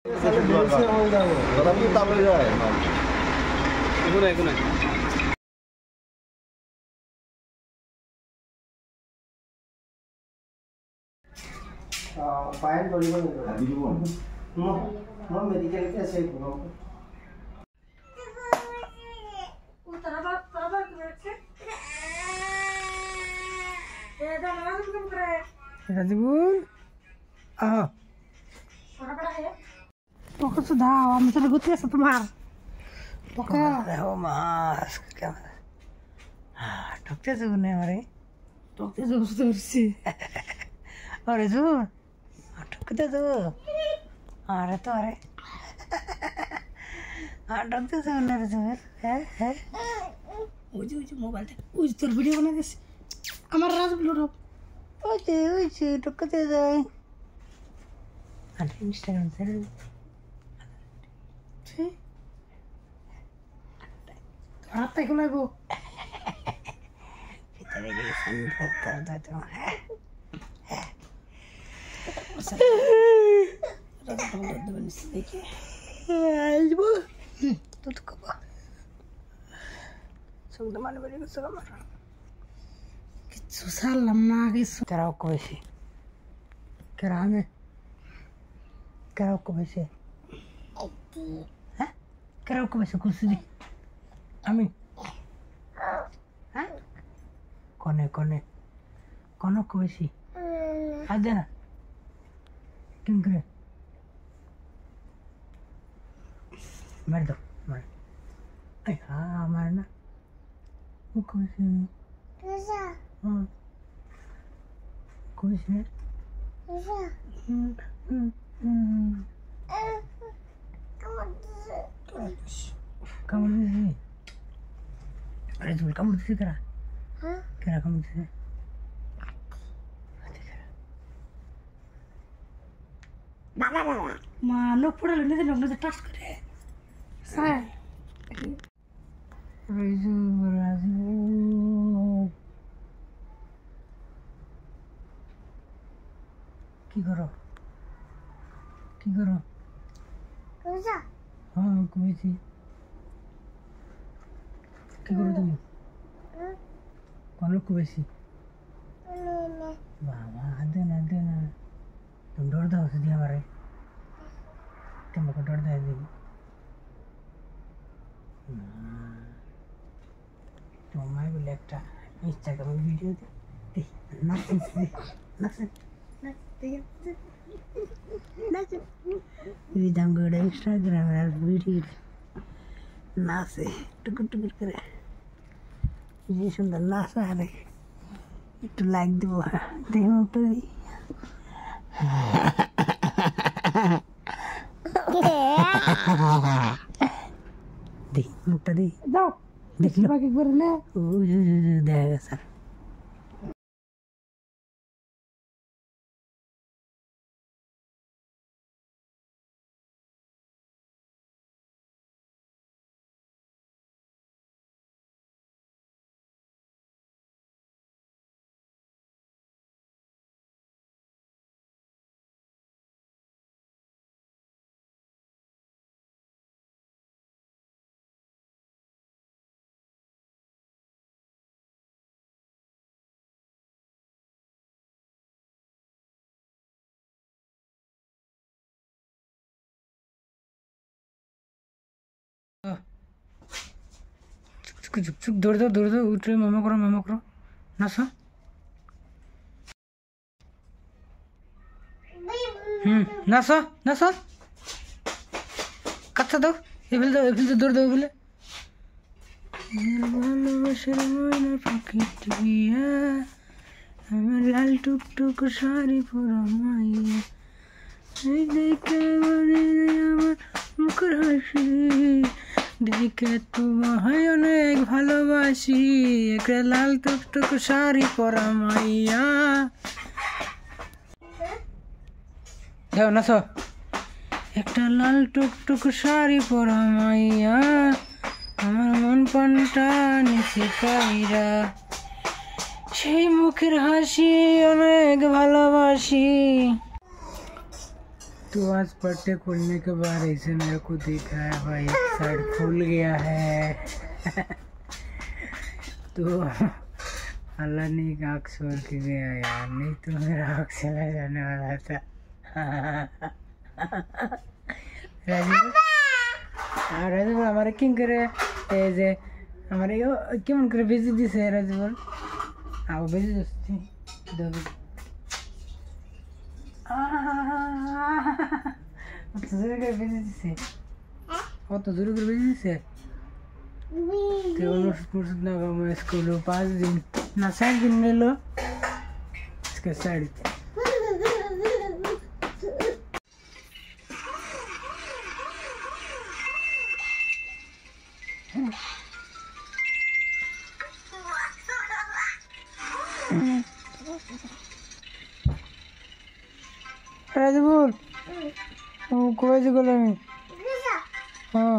Payan boleh mau medical ke saya kurang. Rajibul, ah, pokok sudah, awam sudah gutir satu mar. Pokok, oh mas, क्या doctor जो ने हमारे doctor जो सुरसी अरे जो डॉक्टर जो अरे तो अरे हाँ डॉक्टर जो ने जो है उज मोबाइल थे उज तेरे वीडियो बना दे हमारा राज ब्लूटूथ उज डॉक्टर जो अरे इंस्टाग्राम से ठीक आता है क्या वो तेरे संग कर देता हूँ देखिए तो कब सुन तो माने बड़ी कुछ कम किच्छु साल लम्बा किच्छु कराओ को वैसे कराओ को वैसे हैं कराओ को वैसे कुछ नहीं अमी हाँ कौन को वैसी आ देना क्यों करे मार दो मार अरे हाँ मारना वो कौन सी हाँ कौन सी कमर से अरे तुम कमर से करा करा कमर से मानो पड़ा लेने से लोग ने टच करे साय रेजू राजू की करो कैसा हाँ कोई थी की करो तुम कौन लोग को वैसी वाह देना तुम डर दो सीधी हमारे तुमको डर दे दी तो मैं भी लगता इंस्टाग्राम वीडियो दे नस विधान गड़ा इंस्टाग्राम वीडियो नासे टुकुर करे ये सुंदर नासा है इट लाइक दो देखो तो देख मुट्टा दे जाओ देख लो बाकी कर ले देगा सर चुक दौड़ दो उठ रहे मामा करो नसा नसा कच्चा दो ये फिर दौड़ दो बोले लाल टुक टुक सारी पूरा माइया देखे मुखर हासि देखे तुम्हारे अनेक ভালোবাসি একটা লাল টুকটুক শাড়ি পরা মাইয়া যাও নাচো একটা লাল টুকটুক শাড়ি পরা মাইয়া আমার মন প্রাণটা নিচে কাইরা সেই মুখের হাসি অনেক ভালোবাসি तो आज पट्टे खोलने के बाद ऐसे मेरे को दिखा है भाई, एक साइड खुल गया है। तो अल्लाह ने एक आँख छोड़ के गया यार, नहीं तो मेरा आँख चला जाने वाला था। राजू हमारे किंग करे जे हमारे यो क्यों करे बेजी दिसे राजू आओ बेजी दोस्ती दो तो जरूर कर बेजी दिसे वो तो जरूर कर बेजी दिसे तो उन्होंने ना मैं स्कूल 5 दिन ना 7 दिन ले लो इसके साइड राजू बोल वो कोई जगह नहीं हाँ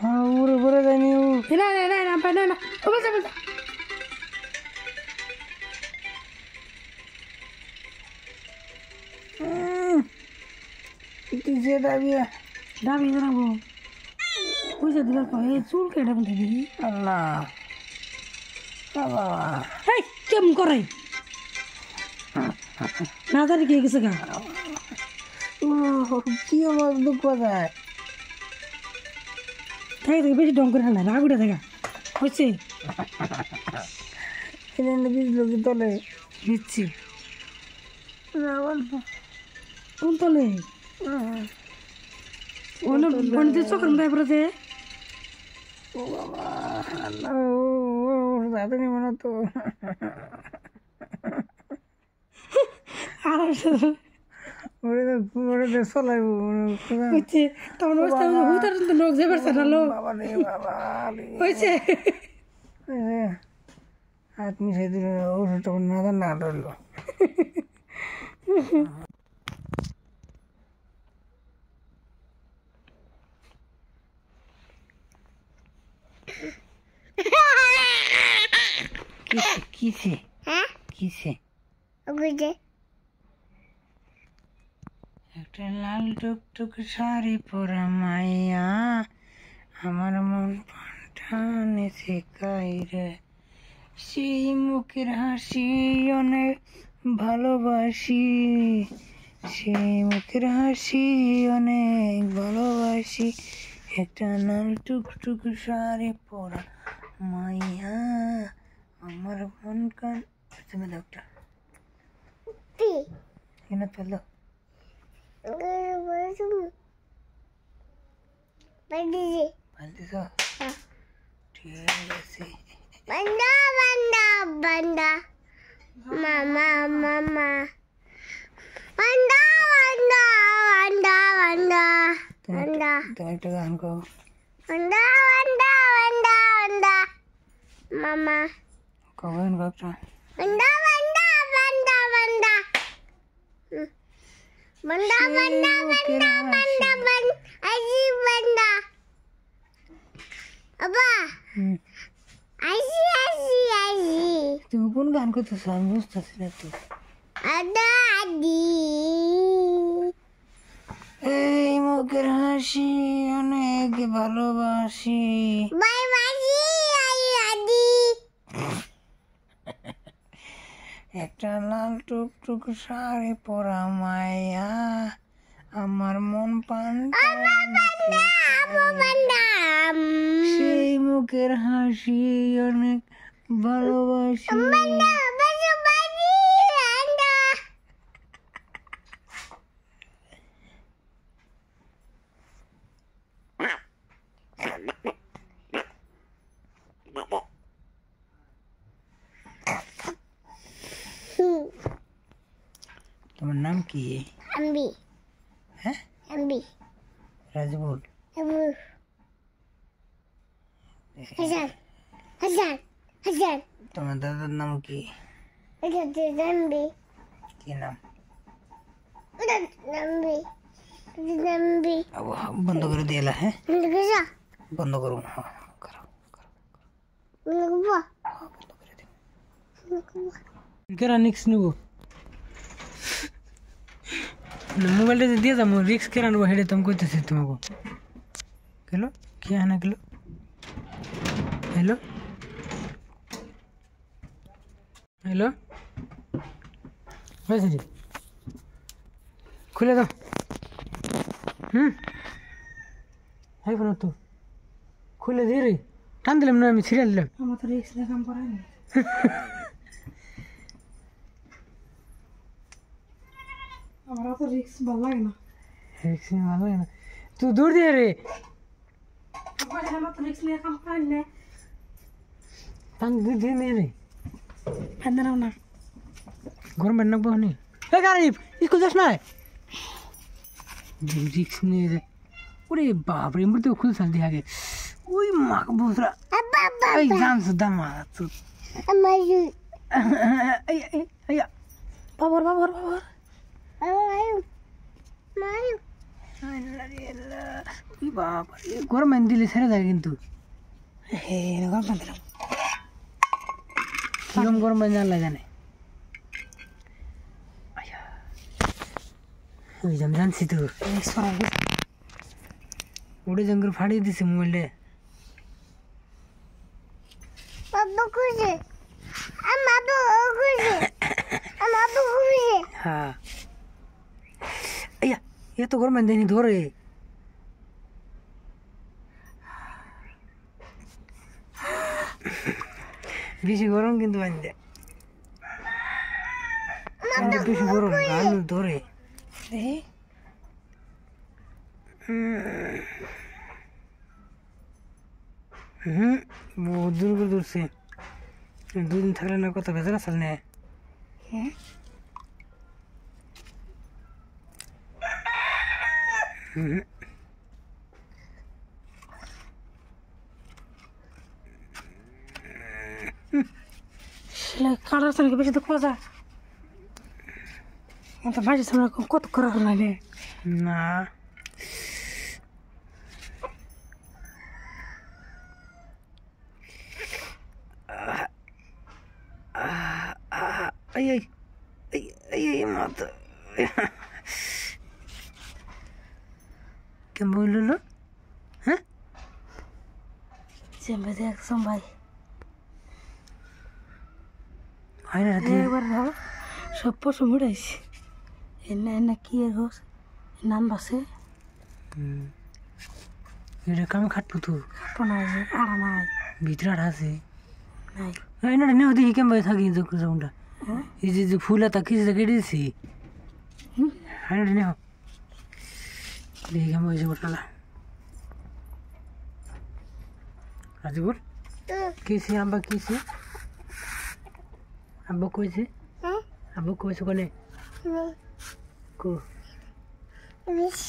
हाँ उरे बुरे नहीं वो ना banana oh betul itu je dah biar aku bisa dengar kau sul ke dalam tadi Allah Allah hei kem koreng ना तारी के किसका क्यों मत दुख होता है ताई तो बेच डोंग कर हला रागुड़ा देगा होचे इन्हें बीच लोग तो ले बिच्ची रावण उन तो ले उन तो चोकर में बरते ओ बाबा अल्लाह ओ ज़्यादा नहीं मना तो Udah besok lah ibu. Oke, tahun was tahun hutan tuh nong zeber sana lo. Baba nih baba. Oke. आदमी से दिन और तो ना था ना लो किसे हाँ किसे मुझे একটা লাল টুকটুক শাড়ি পরা মাইয়া আমার মন টানে শেখাই রে সেই মুখের হাসি অনেক ভালোবাসি সেই মুখের হাসি অনেক ভালোবাসি একটা লাল টুকটুক শাড়ি পরা মাইয়া আমার মন কান তুমি ডক্টর কেন পেলো Banda, banda, banda, mama, mama, banda, banda, banda, banda, banda. तुम एक गान को Banda, banda, banda, banda, mama. कौन गाता Banda, banda, banda, banda. Banda, banda, banda, banda, banda, aji banda. Abba. Aji. तुम कौन गान को तो समझ तो तू Ada adi. এই মুখের হাসি অনেক ভালোবাসি Bye bye adi. একটা লাল টুকটুক শাড়ি পরা মায়া আমার মন পান সেই মুখের হাসি অনেক ভালোবাসি তোমার নাম কি Ambi. হ্যাঁ Ambi. রাজবুল Hasan. তোমার দাদার নাম কি Ambi. কি নাম Ambi. বন্ধ করে দিয়েলা হ্যাঁ বন্ধ করো হ্যাঁ করো বন্ধ করে দিও কেরা নেক্সট নেবো মোবাইলটা যে দিয়ে যাবো রিক্স কেন আনবো হেঁটে তুমি করতেছি তোমাকে কেলো কি আনা গেলো হ্যালো হ্যালো হয়েছে রে খুলে দাও হ্যাঁ ফোন তো খুলে দিয়ে রে টান দিলাম না আমি ছিঁড়ে দিলাম আমার তো রিক্স নিয়ে কাম করাই না আমার অত রিক্স ভালো লাগে না রিক্স নিয়ে ভালো লাগে না তুই দূর দিয়ে রে আমার তো রিক্স নিয়ে কাম করাই না টান দূর দিয়ে নিয়ে রে ফ্যান দাও না গরম বান্না বহনি এ গারিব স্কুল যাস না রিক্স নিয়ে রে ওরে বাপরে মূর্তি খুল সাল দিয়ে আগে ওই মাক বুসরা এই জানছ দামা তো Amayu. এই এই এই বাবর বাবর বাবর Amayu. Amayu. ওই বাপরে গরম দিলে ছেড়ে যায় কিন্তু হে গরম পানি দিলাম কিরম গরম জানলা জানে ওই জানছি তো রিক্স করাই ওটা জঙ্গল ফাড়িয়ে দিছে মোবাইলটা Baba kuzi. Baba kuzi. Baba kuzi. হ্যাঁ এ তো গরম দেয়নি ধরে বেশি গরম কিন্তু বান্ধে বেশি গরম গান ধরে দেখি বহুত দূর করে দূরছে দুদিন থাকলে না কত ভেজা চাল নেয় কাটার সঙ্গে বেশি তো খোঁজা তো বাড়ির সামনে কত করার লাগে না এই এই এই এই এই মাথা কেমন বললো হ্যাঁ চেম্বে দেখ ভাই হয় না রাতে একবার ভাবো সব পশু মুড়াইছি এনে এনে কি হোস নাম বাসে এটা কামে খাটবো তো কাটো নাই যে আড়া নাই ভিতরে আর আছে নাই এই না নেও দেখি কেমন থাকি যৌনটা হ্যাঁ এই যে ফুল তা কিছু কেটে দিছি হ্যাঁ নেও দেখি কেমন হয়েছে ওটালা রাজীবুর কিসে আব্বা কিসে আব্বা কইছে আব্বা কইছে কোনে কো Wish.